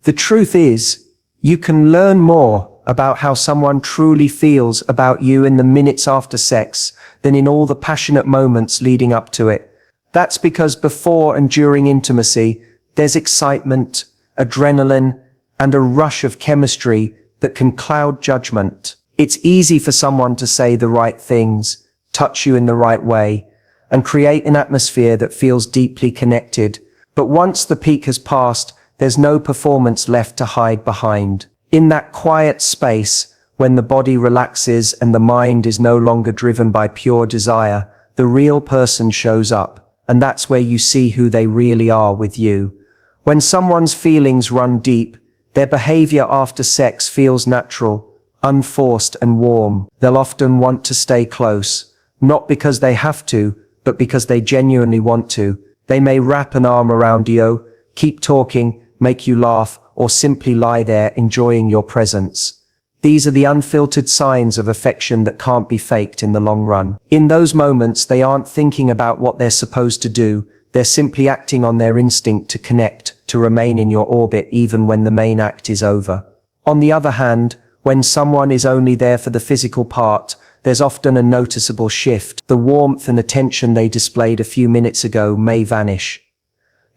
The truth is, you can learn more about how someone truly feels about you in the minutes after sex than in all the passionate moments leading up to it. That's because before and during intimacy, there's excitement, adrenaline, and a rush of chemistry that can cloud judgment. It's easy for someone to say the right things, touch you in the right way, and create an atmosphere that feels deeply connected. But once the peak has passed, there's no performance left to hide behind. In that quiet space, when the body relaxes and the mind is no longer driven by pure desire, the real person shows up, and that's where you see who they really are with you. When someone's feelings run deep, their behavior after sex feels natural, unforced and warm. They'll often want to stay close, not because they have to, but because they genuinely want to. They may wrap an arm around you, keep talking, make you laugh, or simply lie there enjoying your presence. These are the unfiltered signs of affection that can't be faked in the long run. In those moments, they aren't thinking about what they're supposed to do. They're simply acting on their instinct to connect, to remain in your orbit even when the main act is over. On the other hand, when someone is only there for the physical part, there's often a noticeable shift. The warmth and attention they displayed a few minutes ago may vanish.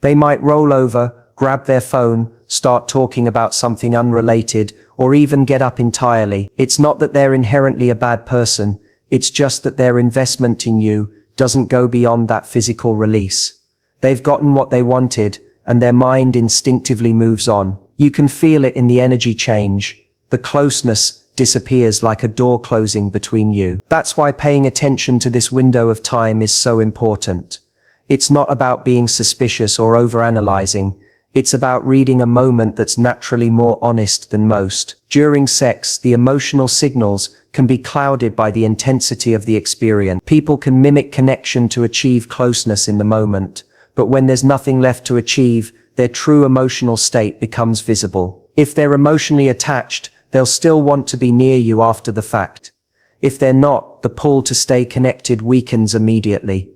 They might roll over, grab their phone, start talking about something unrelated, or even get up entirely. It's not that they're inherently a bad person, it's just that their investment in you doesn't go beyond that physical release. They've gotten what they wanted, and their mind instinctively moves on. You can feel it in the energy change. The closeness disappears like a door closing between you. That's why paying attention to this window of time is so important. It's not about being suspicious or overanalyzing. It's about reading a moment that's naturally more honest than most. During sex, the emotional signals can be clouded by the intensity of the experience. People can mimic connection to achieve closeness in the moment, but when there's nothing left to achieve, their true emotional state becomes visible. If they're emotionally attached, they'll still want to be near you after the fact. If they're not, the pull to stay connected weakens immediately.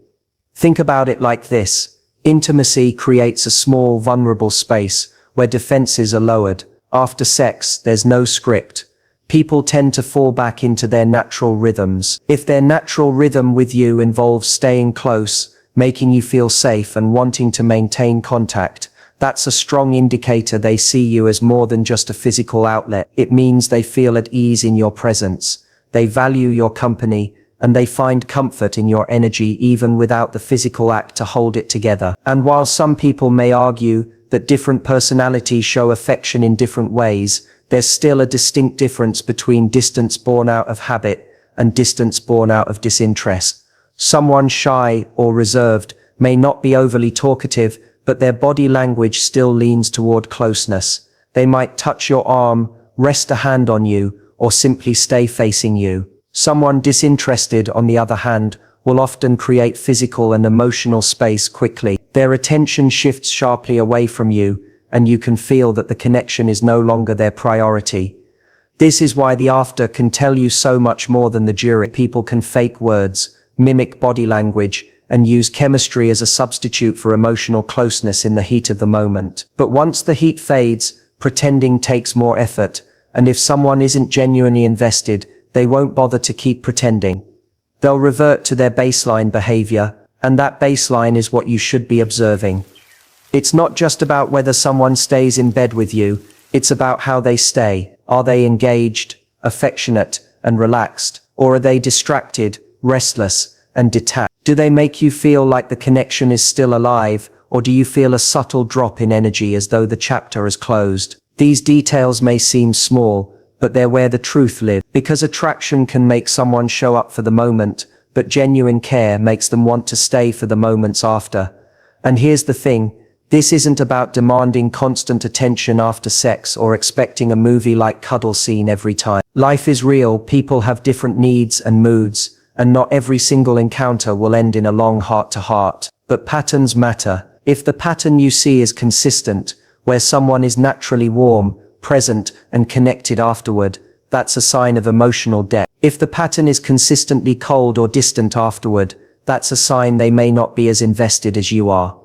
Think about it like this. Intimacy creates a small, vulnerable space where defenses are lowered. After sex, there's no script. People tend to fall back into their natural rhythms. If their natural rhythm with you involves staying close, making you feel safe and wanting to maintain contact, that's a strong indicator they see you as more than just a physical outlet. It means they feel at ease in your presence. They value your company, and they find comfort in your energy even without the physical act to hold it together. And while some people may argue that different personalities show affection in different ways, there's still a distinct difference between distance born out of habit and distance born out of disinterest. Someone shy or reserved may not be overly talkative, but their body language still leans toward closeness. They might touch your arm, rest a hand on you, or simply stay facing you. Someone disinterested, on the other hand, will often create physical and emotional space quickly. Their attention shifts sharply away from you, and you can feel that the connection is no longer their priority. This is why the after can tell you so much more than the during. People can fake words, mimic body language, and use chemistry as a substitute for emotional closeness in the heat of the moment. But once the heat fades, pretending takes more effort, and if someone isn't genuinely invested, they won't bother to keep pretending. They'll revert to their baseline behavior, and that baseline is what you should be observing. It's not just about whether someone stays in bed with you, it's about how they stay. Are they engaged, affectionate, and relaxed? Or are they distracted, restless, and detached? Do they make you feel like the connection is still alive, or do you feel a subtle drop in energy as though the chapter is closed? These details may seem small, but they're where the truth lives. Because attraction can make someone show up for the moment, but genuine care makes them want to stay for the moments after. And here's the thing, this isn't about demanding constant attention after sex or expecting a movie-like cuddle scene every time. Life is real, people have different needs and moods, and not every single encounter will end in a long heart-to-heart. But patterns matter. If the pattern you see is consistent, where someone is naturally warm, present, and connected afterward, that's a sign of emotional depth. If the pattern is consistently cold or distant afterward, that's a sign they may not be as invested as you are.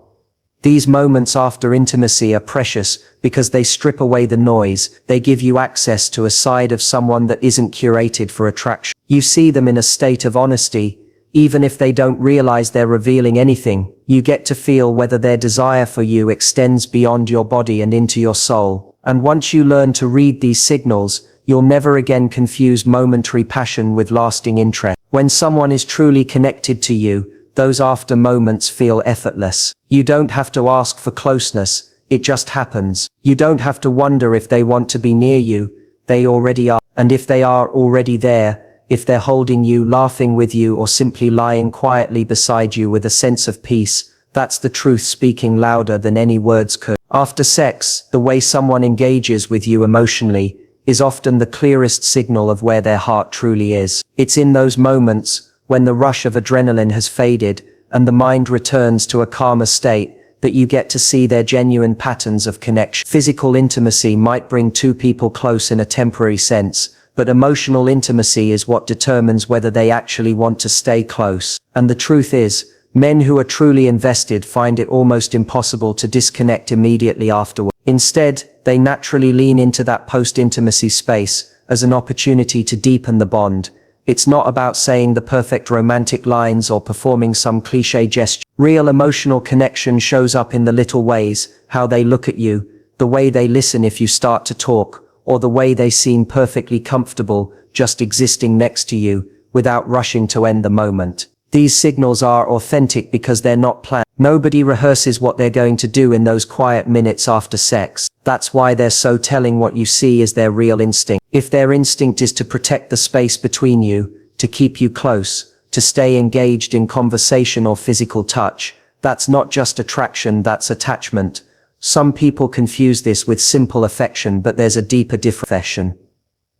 These moments after intimacy are precious because they strip away the noise, they give you access to a side of someone that isn't curated for attraction. You see them in a state of honesty, even if they don't realize they're revealing anything. You get to feel whether their desire for you extends beyond your body and into your soul. And once you learn to read these signals, you'll never again confuse momentary passion with lasting interest. When someone is truly connected to you, those after moments feel effortless. You don't have to ask for closeness, it just happens. You don't have to wonder if they want to be near you, they already are. And if they are already there, if they're holding you, laughing with you, or simply lying quietly beside you with a sense of peace, that's the truth speaking louder than any words could. After sex, the way someone engages with you emotionally is often the clearest signal of where their heart truly is. It's in those moments, when the rush of adrenaline has faded and the mind returns to a calmer state, that you get to see their genuine patterns of connection. Physical intimacy might bring two people close in a temporary sense, but emotional intimacy is what determines whether they actually want to stay close. And the truth is, men who are truly invested find it almost impossible to disconnect immediately afterward. Instead, they naturally lean into that post-intimacy space as an opportunity to deepen the bond. It's not about saying the perfect romantic lines or performing some cliché gesture. Real emotional connection shows up in the little ways, how they look at you, the way they listen if you start to talk, or the way they seem perfectly comfortable just existing next to you, without rushing to end the moment. These signals are authentic because they're not planned. Nobody rehearses what they're going to do in those quiet minutes after sex. That's why they're so telling. What you see is their real instinct. If their instinct is to protect the space between you, to keep you close, to stay engaged in conversation or physical touch, that's not just attraction, that's attachment. Some people confuse this with simple affection, but there's a deeper difference. Affection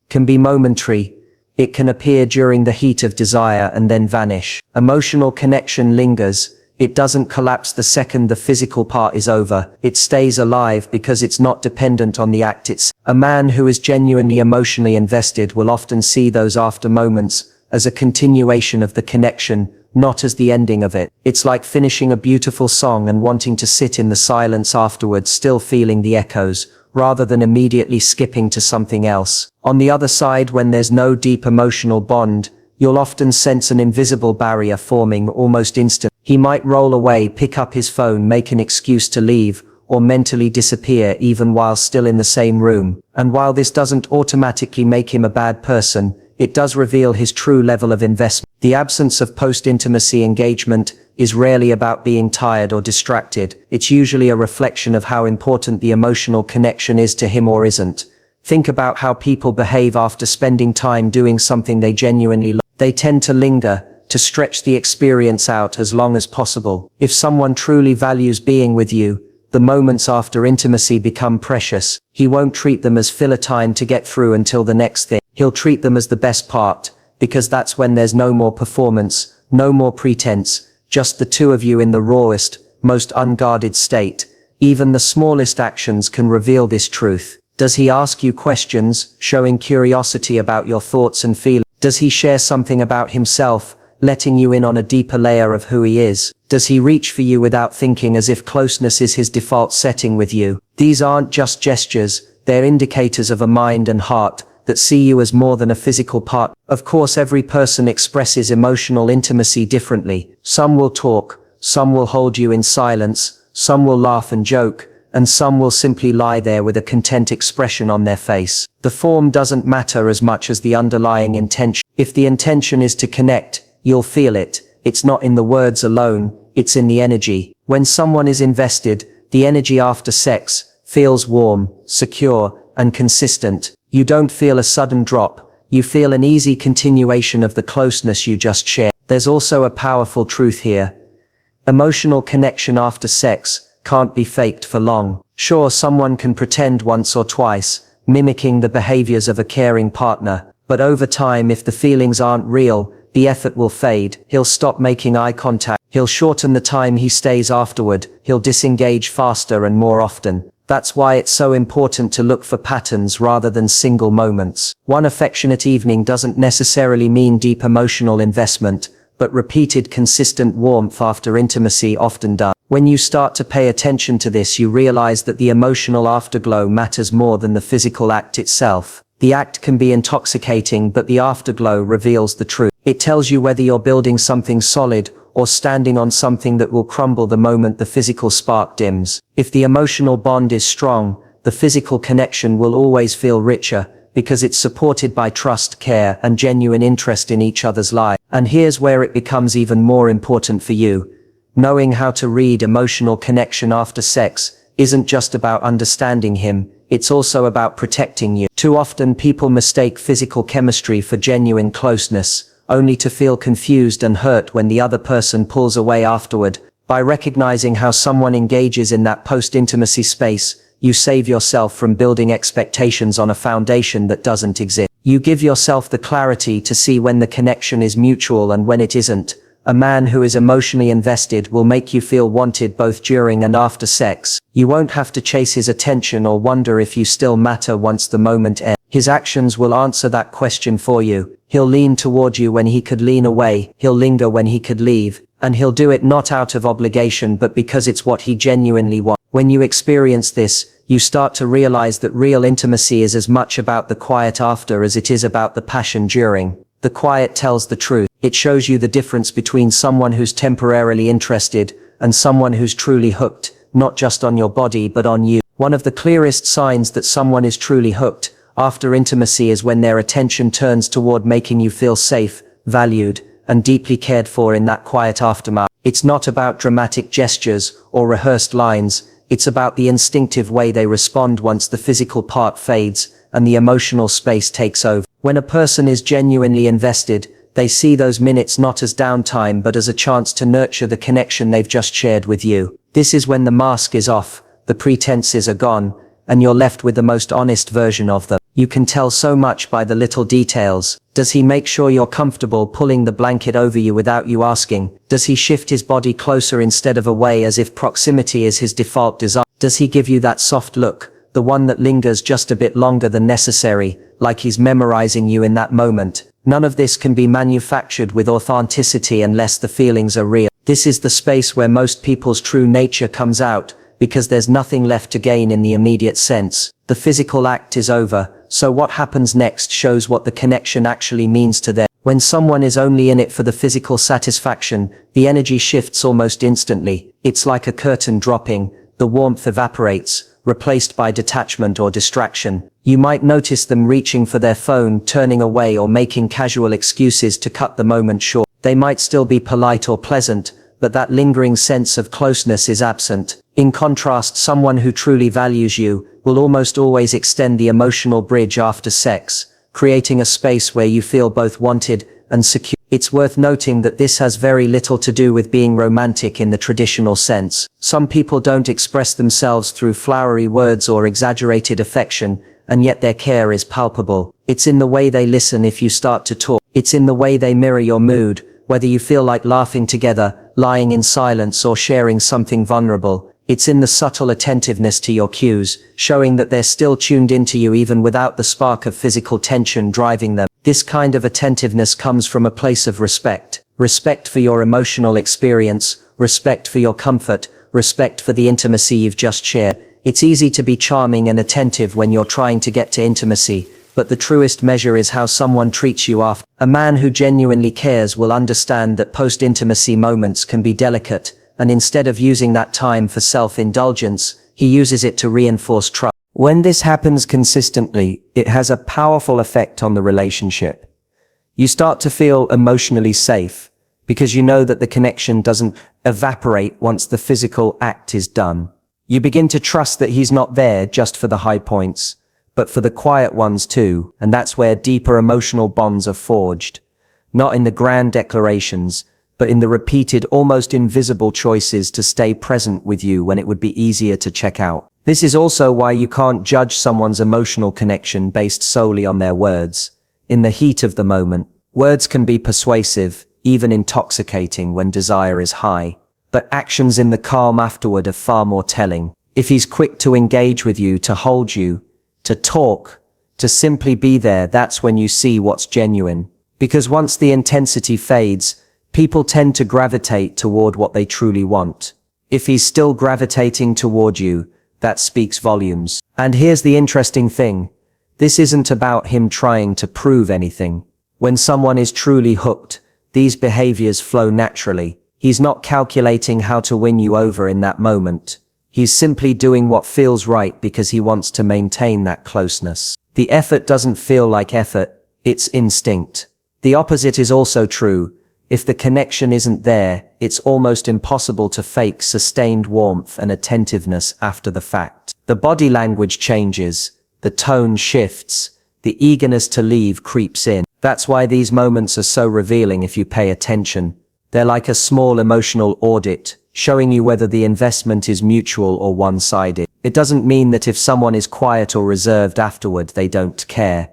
can be momentary. It can appear during the heat of desire and then vanish. Emotional connection lingers. It doesn't collapse the second the physical part is over. It stays alive because it's not dependent on the act itself. A man who is genuinely emotionally invested will often see those after moments as a continuation of the connection, not as the ending of it. It's like finishing a beautiful song and wanting to sit in the silence afterwards, still feeling the echoes, rather than immediately skipping to something else. On the other side, when there's no deep emotional bond, you'll often sense an invisible barrier forming almost instantly. He might roll away, pick up his phone, make an excuse to leave, or mentally disappear even while still in the same room. And while this doesn't automatically make him a bad person, it does reveal his true level of investment. The absence of post-intimacy engagement is rarely about being tired or distracted. It's usually a reflection of how important the emotional connection is to him or isn't. Think about how people behave after spending time doing something they genuinely love. They tend to linger, to stretch the experience out as long as possible. If someone truly values being with you, the moments after intimacy become precious. He won't treat them as filler time to get through until the next thing. He'll treat them as the best part, because that's when there's no more performance, no more pretense, just the two of you in the rawest, most unguarded state. Even the smallest actions can reveal this truth. Does he ask you questions, showing curiosity about your thoughts and feelings? Does he share something about himself, letting you in on a deeper layer of who he is? Does he reach for you without thinking, as if closeness is his default setting with you? These aren't just gestures, they're indicators of a mind and heart that see you as more than a physical part. Of course, every person expresses emotional intimacy differently. Some will talk, some will hold you in silence, some will laugh and joke, and some will simply lie there with a content expression on their face. The form doesn't matter as much as the underlying intention. If the intention is to connect, you'll feel it. It's not in the words alone, it's in the energy. When someone is invested, the energy after sex feels warm, secure, and consistent. You don't feel a sudden drop, you feel an easy continuation of the closeness you just shared. There's also a powerful truth here. Emotional connection after sex can't be faked for long. Sure, someone can pretend once or twice, mimicking the behaviors of a caring partner, but over time, if the feelings aren't real, the effort will fade. He'll stop making eye contact. He'll shorten the time he stays afterward. He'll disengage faster and more often. That's why it's so important to look for patterns rather than single moments. One affectionate evening doesn't necessarily mean deep emotional investment, but repeated consistent warmth after intimacy often does. When you start to pay attention to this, you realize that the emotional afterglow matters more than the physical act itself. The act can be intoxicating, but the afterglow reveals the truth. It tells you whether you're building something solid or standing on something that will crumble the moment the physical spark dims. If the emotional bond is strong, the physical connection will always feel richer, because it's supported by trust, care, and genuine interest in each other's lives. And here's where it becomes even more important for you. Knowing how to read emotional connection after sex isn't just about understanding him, it's also about protecting you. Too often people mistake physical chemistry for genuine closeness, only to feel confused and hurt when the other person pulls away afterward. By recognizing how someone engages in that post-intimacy space, you save yourself from building expectations on a foundation that doesn't exist. You give yourself the clarity to see when the connection is mutual and when it isn't. A man who is emotionally invested will make you feel wanted both during and after sex. You won't have to chase his attention or wonder if you still matter once the moment ends. His actions will answer that question for you. He'll lean toward you when he could lean away, he'll linger when he could leave, and he'll do it not out of obligation but because it's what he genuinely wants. When you experience this, you start to realize that real intimacy is as much about the quiet after as it is about the passion during. The quiet tells the truth. It shows you the difference between someone who's temporarily interested and someone who's truly hooked, not just on your body but on you. One of the clearest signs that someone is truly hooked after intimacy is when their attention turns toward making you feel safe, valued, and deeply cared for in that quiet aftermath. It's not about dramatic gestures or rehearsed lines. It's about the instinctive way they respond once the physical part fades and the emotional space takes over. When a person is genuinely invested, they see those minutes not as downtime but as a chance to nurture the connection they've just shared with you. This is when the mask is off, the pretenses are gone, and you're left with the most honest version of them. You can tell so much by the little details. Does he make sure you're comfortable pulling the blanket over you without you asking? Does he shift his body closer instead of away as if proximity is his default desire? Does he give you that soft look, the one that lingers just a bit longer than necessary, like he's memorizing you in that moment? None of this can be manufactured with authenticity unless the feelings are real. This is the space where most people's true nature comes out, because there's nothing left to gain in the immediate sense. The physical act is over, so what happens next shows what the connection actually means to them. When someone is only in it for the physical satisfaction, the energy shifts almost instantly. It's like a curtain dropping, the warmth evaporates, replaced by detachment or distraction. You might notice them reaching for their phone, turning away, or making casual excuses to cut the moment short. They might still be polite or pleasant, but that lingering sense of closeness is absent. In contrast, someone who truly values you will almost always extend the emotional bridge after sex, creating a space where you feel both wanted and secure. It's worth noting that this has very little to do with being romantic in the traditional sense. Some people don't express themselves through flowery words or exaggerated affection, and yet their care is palpable. It's in the way they listen if you start to talk. It's in the way they mirror your mood, whether you feel like laughing together, lying in silence, or sharing something vulnerable. It's in the subtle attentiveness to your cues, showing that they're still tuned into you even without the spark of physical tension driving them. This kind of attentiveness comes from a place of respect. Respect for your emotional experience, respect for your comfort, respect for the intimacy you've just shared. It's easy to be charming and attentive when you're trying to get to intimacy, but the truest measure is how someone treats you after. A man who genuinely cares will understand that post-intimacy moments can be delicate, and instead of using that time for self-indulgence, he uses it to reinforce trust. When this happens consistently, it has a powerful effect on the relationship. You start to feel emotionally safe, because you know that the connection doesn't evaporate once the physical act is done. You begin to trust that he's not there just for the high points, but for the quiet ones too, and that's where deeper emotional bonds are forged. Not in the grand declarations, but in the repeated, almost invisible choices to stay present with you when it would be easier to check out. This is also why you can't judge someone's emotional connection based solely on their words. In the heat of the moment, words can be persuasive, even intoxicating when desire is high. But actions in the calm afterward are far more telling. If he's quick to engage with you, to hold you, to talk, to simply be there, that's when you see what's genuine. Because once the intensity fades, people tend to gravitate toward what they truly want. If he's still gravitating toward you, that speaks volumes. And here's the interesting thing. This isn't about him trying to prove anything. When someone is truly hooked, these behaviors flow naturally. He's not calculating how to win you over in that moment. He's simply doing what feels right because he wants to maintain that closeness. The effort doesn't feel like effort, it's instinct. The opposite is also true. If the connection isn't there, it's almost impossible to fake sustained warmth and attentiveness after the fact. The body language changes, the tone shifts, the eagerness to leave creeps in. That's why these moments are so revealing if you pay attention. They're like a small emotional audit, showing you whether the investment is mutual or one-sided. It doesn't mean that if someone is quiet or reserved afterward, they don't care.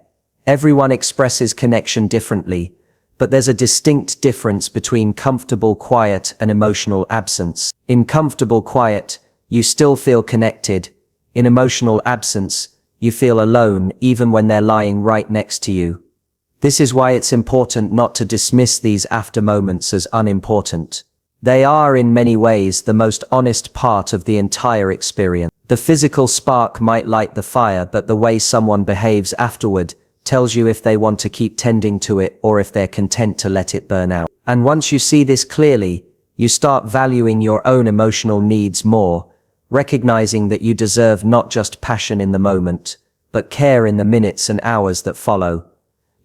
Everyone expresses connection differently, but there's a distinct difference between comfortable quiet and emotional absence. In comfortable quiet, you still feel connected. In emotional absence, you feel alone even when they're lying right next to you. This is why it's important not to dismiss these after moments as unimportant. They are in many ways the most honest part of the entire experience. The physical spark might light the fire, but the way someone behaves afterward tells you if they want to keep tending to it or if they're content to let it burn out. And once you see this clearly, you start valuing your own emotional needs more, recognizing that you deserve not just passion in the moment, but care in the minutes and hours that follow.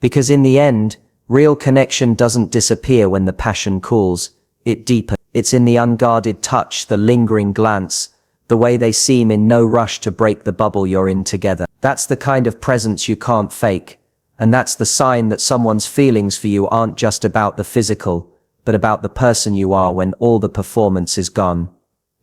Because in the end, real connection doesn't disappear when the passion cools, it deepens. It's in the unguarded touch, the lingering glance, the way they seem in no rush to break the bubble you're in together. That's the kind of presence you can't fake, and that's the sign that someone's feelings for you aren't just about the physical, but about the person you are when all the performance is gone.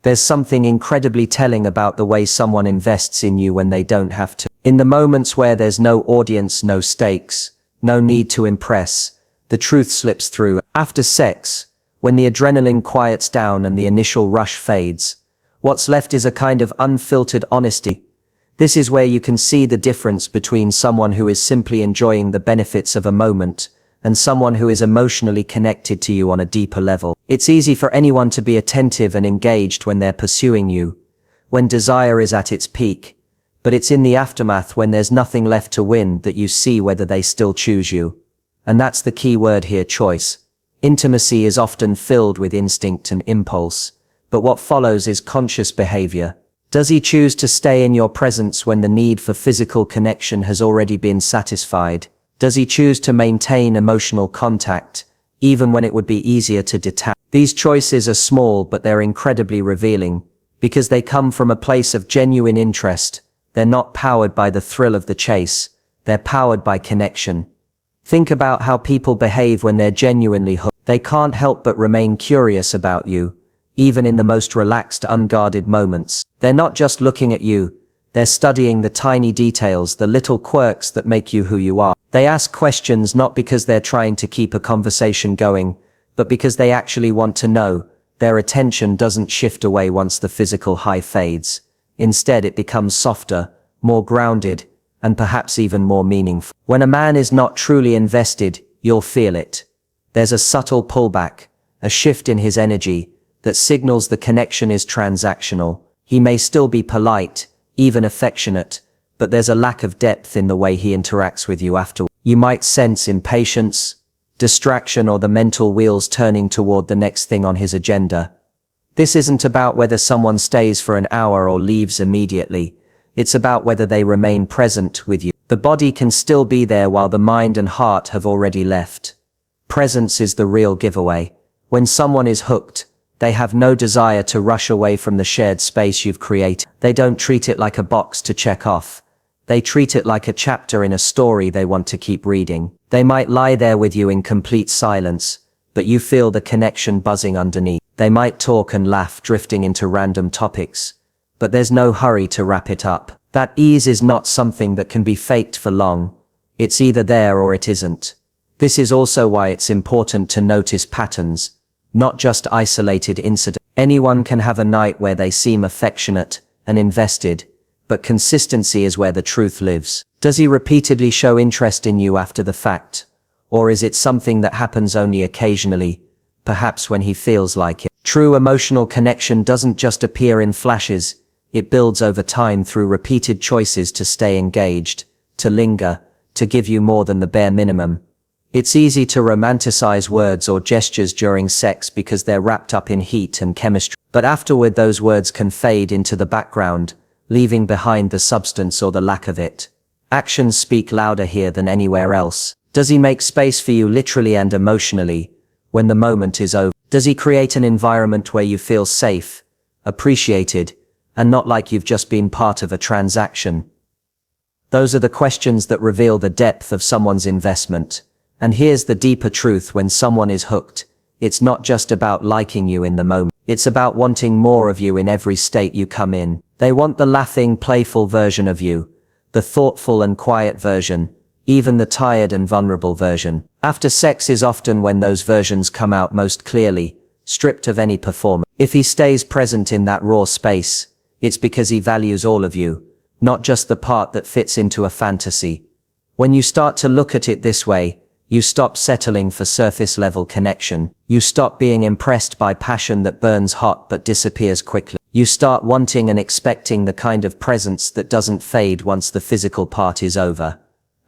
There's something incredibly telling about the way someone invests in you when they don't have to. In the moments where there's no audience, no stakes, no need to impress, the truth slips through. After sex, when the adrenaline quiets down and the initial rush fades, what's left is a kind of unfiltered honesty. This is where you can see the difference between someone who is simply enjoying the benefits of a moment and someone who is emotionally connected to you on a deeper level. It's easy for anyone to be attentive and engaged when they're pursuing you, when desire is at its peak, but it's in the aftermath when there's nothing left to win that you see whether they still choose you. And that's the key word here, choice. Intimacy is often filled with instinct and impulse, but what follows is conscious behavior. Does he choose to stay in your presence when the need for physical connection has already been satisfied? Does he choose to maintain emotional contact, even when it would be easier to detach? These choices are small, but they're incredibly revealing, because they come from a place of genuine interest. They're not powered by the thrill of the chase, they're powered by connection. Think about how people behave when they're genuinely hooked. They can't help but remain curious about you, even in the most relaxed, unguarded moments. They're not just looking at you, they're studying the tiny details, the little quirks that make you who you are. They ask questions not because they're trying to keep a conversation going, but because they actually want to know. Their attention doesn't shift away once the physical high fades. Instead, it becomes softer, more grounded, and perhaps even more meaningful. When a man is not truly invested, you'll feel it. There's a subtle pullback, a shift in his energy, that signals the connection is transactional. He may still be polite, even affectionate, but there's a lack of depth in the way he interacts with you after. You might sense impatience, distraction, or the mental wheels turning toward the next thing on his agenda. This isn't about whether someone stays for an hour or leaves immediately. It's about whether they remain present with you. The body can still be there while the mind and heart have already left. Presence is the real giveaway. When someone is hooked, they have no desire to rush away from the shared space you've created. They don't treat it like a box to check off. They treat it like a chapter in a story they want to keep reading. They might lie there with you in complete silence, but you feel the connection buzzing underneath. They might talk and laugh, drifting into random topics, but there's no hurry to wrap it up. That ease is not something that can be faked for long. It's either there or it isn't. This is also why it's important to notice patterns, not just isolated incidents. Anyone can have a night where they seem affectionate and invested, but consistency is where the truth lives. Does he repeatedly show interest in you after the fact? Or is it something that happens only occasionally, perhaps when he feels like it? True emotional connection doesn't just appear in flashes, it builds over time through repeated choices to stay engaged, to linger, to give you more than the bare minimum. It's easy to romanticize words or gestures during sex because they're wrapped up in heat and chemistry. But afterward those words can fade into the background, leaving behind the substance or the lack of it. Actions speak louder here than anywhere else. Does he make space for you literally and emotionally when the moment is over? Does he create an environment where you feel safe, appreciated, and not like you've just been part of a transaction? Those are the questions that reveal the depth of someone's investment. And here's the deeper truth: when someone is hooked, it's not just about liking you in the moment. It's about wanting more of you in every state you come in. They want the laughing, playful version of you, the thoughtful and quiet version, even the tired and vulnerable version. After sex is often when those versions come out most clearly, stripped of any performance. If he stays present in that raw space, it's because he values all of you, not just the part that fits into a fantasy. When you start to look at it this way, you stop settling for surface-level connection. You stop being impressed by passion that burns hot but disappears quickly. You start wanting and expecting the kind of presence that doesn't fade once the physical part is over.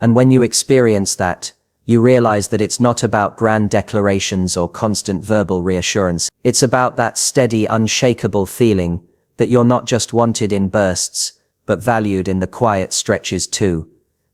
And when you experience that, you realize that it's not about grand declarations or constant verbal reassurance. It's about that steady, unshakable feeling that you're not just wanted in bursts, but valued in the quiet stretches too.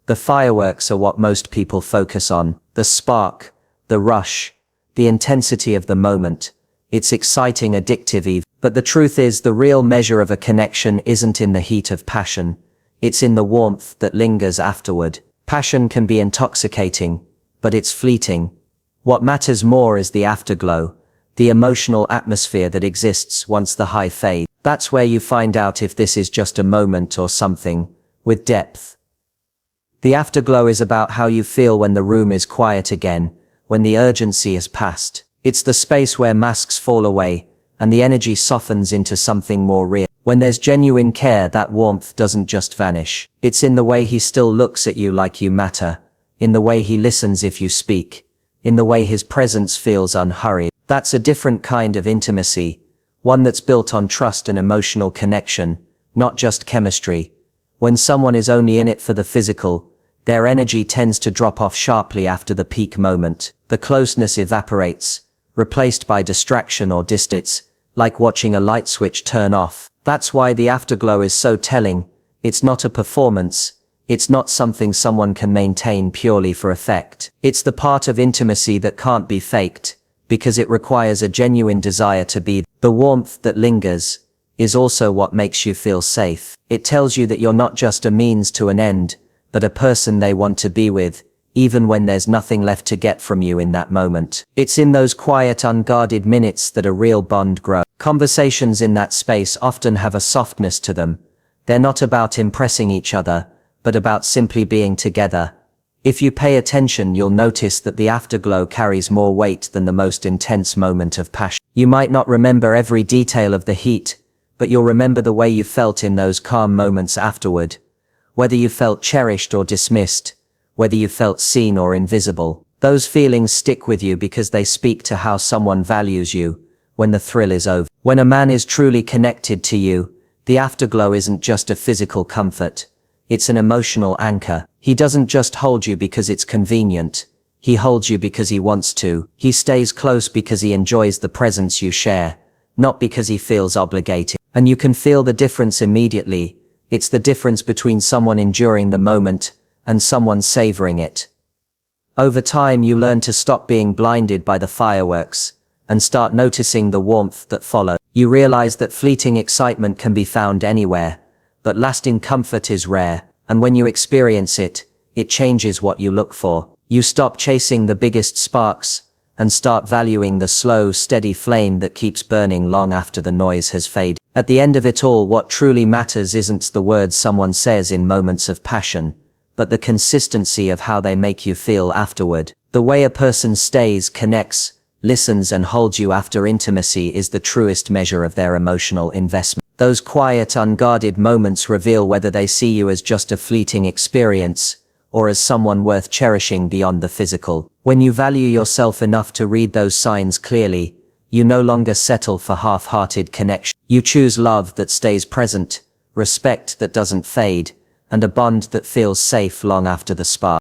The fireworks are what most people focus on. The spark, the rush, the intensity of the moment. It's exciting, addictive even. But the truth is, the real measure of a connection isn't in the heat of passion. It's in the warmth that lingers afterward. Passion can be intoxicating, but it's fleeting. What matters more is the afterglow, the emotional atmosphere that exists once the high fades. That's where you find out if this is just a moment or something with depth. The afterglow is about how you feel when the room is quiet again, when the urgency is past. It's the space where masks fall away, and the energy softens into something more real. When there's genuine care, that warmth doesn't just vanish. It's in the way he still looks at you like you matter, in the way he listens if you speak, in the way his presence feels unhurried. That's a different kind of intimacy, one that's built on trust and emotional connection, not just chemistry. When someone is only in it for the physical, their energy tends to drop off sharply after the peak moment. The closeness evaporates, replaced by distraction or distance, like watching a light switch turn off. That's why the afterglow is so telling. It's not a performance. It's not something someone can maintain purely for effect. It's the part of intimacy that can't be faked, because it requires a genuine desire to be. The warmth that lingers is also what makes you feel safe. It tells you that you're not just a means to an end, but a person they want to be with, even when there's nothing left to get from you in that moment. It's in those quiet, unguarded minutes that a real bond grows. Conversations in that space often have a softness to them. They're not about impressing each other, but about simply being together. If you pay attention, you'll notice that the afterglow carries more weight than the most intense moment of passion. You might not remember every detail of the heat, but you'll remember the way you felt in those calm moments afterward. Whether you felt cherished or dismissed, whether you felt seen or invisible, those feelings stick with you because they speak to how someone values you when the thrill is over. When a man is truly connected to you, the afterglow isn't just a physical comfort. It's an emotional anchor. He doesn't just hold you because it's convenient. He holds you because he wants to. He stays close because he enjoys the presence you share, not because he feels obligated. And you can feel the difference immediately. It's the difference between someone enduring the moment and someone savoring it. Over time, you learn to stop being blinded by the fireworks and start noticing the warmth that follows. You realize that fleeting excitement can be found anywhere, but lasting comfort is rare, and when you experience it, it changes what you look for. You stop chasing the biggest sparks and start valuing the slow, steady flame that keeps burning long after the noise has faded. At the end of it all, what truly matters isn't the words someone says in moments of passion, but the consistency of how they make you feel afterward. The way a person stays, connects, listens and holds you after intimacy is the truest measure of their emotional investment. Those quiet, unguarded moments reveal whether they see you as just a fleeting experience or as someone worth cherishing beyond the physical. When you value yourself enough to read those signs clearly, You no longer settle for half-hearted connection. You choose love that stays present, respect that doesn't fade, and a bond that feels safe long after the spark.